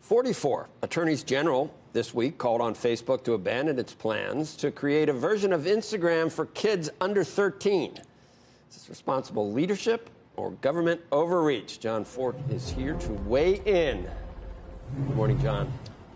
44 attorneys general this week called on Facebook to abandon its plans to create a version of Instagram for kids under 13. Is this responsible leadership or government overreach? John Fort is here to weigh in. Good morning, John.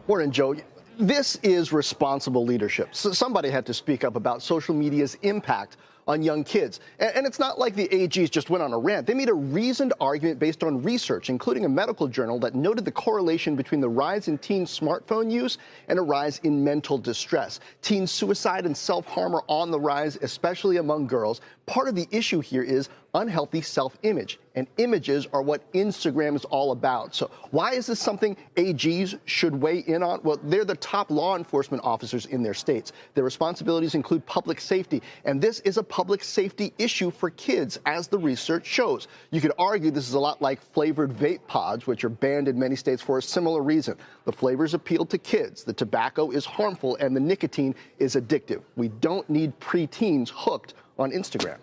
Morning, Joe. This is responsible leadership. So somebody had to speak up about social media's impact on young kids. And it's not like the AGs just went on a rant. They made a reasoned argument based on research, including a medical journal that noted the correlation between the rise in teen smartphone use and a rise in mental distress. Teen suicide and self-harm are on the rise, especially among girls. Part of the issue here is unhealthy self-image, and images are what Instagram is all about. So why is this something AGs should weigh in on? Well, they're the top law enforcement officers in their states. Their responsibilities include public safety, and this is a public safety issue for kids, as the research shows. You could argue this is a lot like flavored vape pods, which are banned in many states for a similar reason. The flavors appeal to kids, the tobacco is harmful, and the nicotine is addictive. We don't need preteens hooked on Instagram.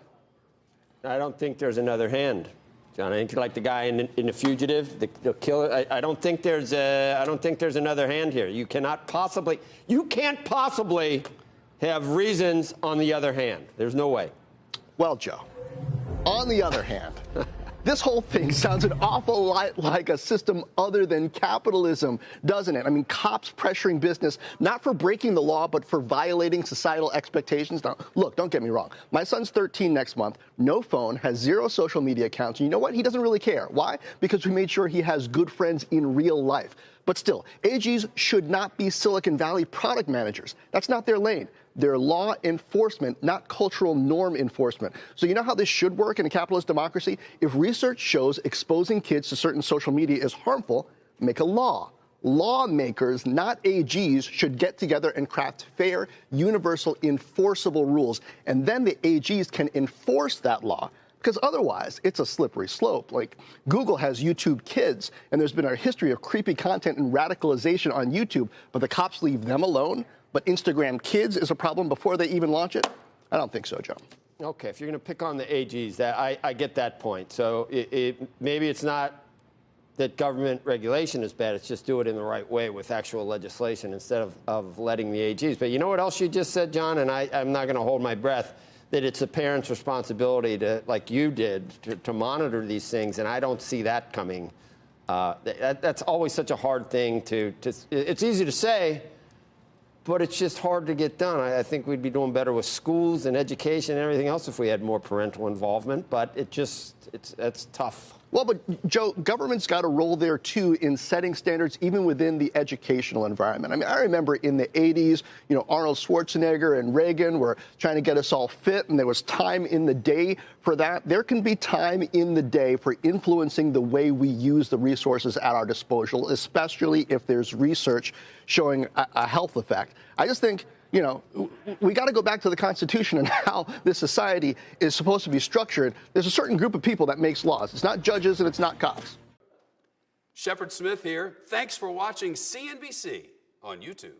I don't think there's another hand, John. I think you're like the guy in The Fugitive, the killer. I don't think there's another hand here. You can't possibly have reasons on the other hand. There's no way. Well, Joe, on the other hand, this whole thing sounds an awful lot like a system other than capitalism, doesn't it? I mean, cops pressuring business, not for breaking the law, but for violating societal expectations. Now, look, don't get me wrong. My son's 13 next month, no phone, has 0 social media accounts. And you know what? He doesn't really care. Why? Because we made sure he has good friends in real life. But still, AGs should not be Silicon Valley product managers. That's not their lane. They're law enforcement, not cultural norm enforcement. So you know how this should work in a capitalist democracy? If research shows exposing kids to certain social media is harmful, make a law. Lawmakers, not AGs, should get together and craft fair, universal, enforceable rules. And then the AGs can enforce that law. Because otherwise, it's a slippery slope. Like, Google has YouTube Kids, and there's been a history of creepy content and radicalization on YouTube, but the cops leave them alone. But Instagram Kids is a problem before they even launch it? I don't think so, Joe. Okay, if you're going to pick on the AGs, I get that point. So maybe it's not that government regulation is bad. It's just do it in the right way with actual legislation instead of letting the AGs. But you know what else you just said, John? And I'm not going to hold my breath. That it's a parent's responsibility to, like you did, to monitor these things, and I don't see that coming. That's always such a hard thing to. It's easy to say, but it's just hard to get done. I think we'd be doing better with schools and education and everything else if we had more parental involvement. But that's tough. Well, but, Joe, government's got a role there, too, in setting standards even within the educational environment. I mean, I remember in the 80s, Arnold Schwarzenegger and Reagan were trying to get us all fit, and there was time in the day for that. There can be time in the day for influencing the way we use the resources at our disposal, especially if there's research showing a health effect. I just think, we got to go back to the Constitution and how this society is supposed to be structured. There's a certain group of people that makes laws. It's not judges and it's not cops. Shepard Smith here. Thanks for watching CNBC on YouTube.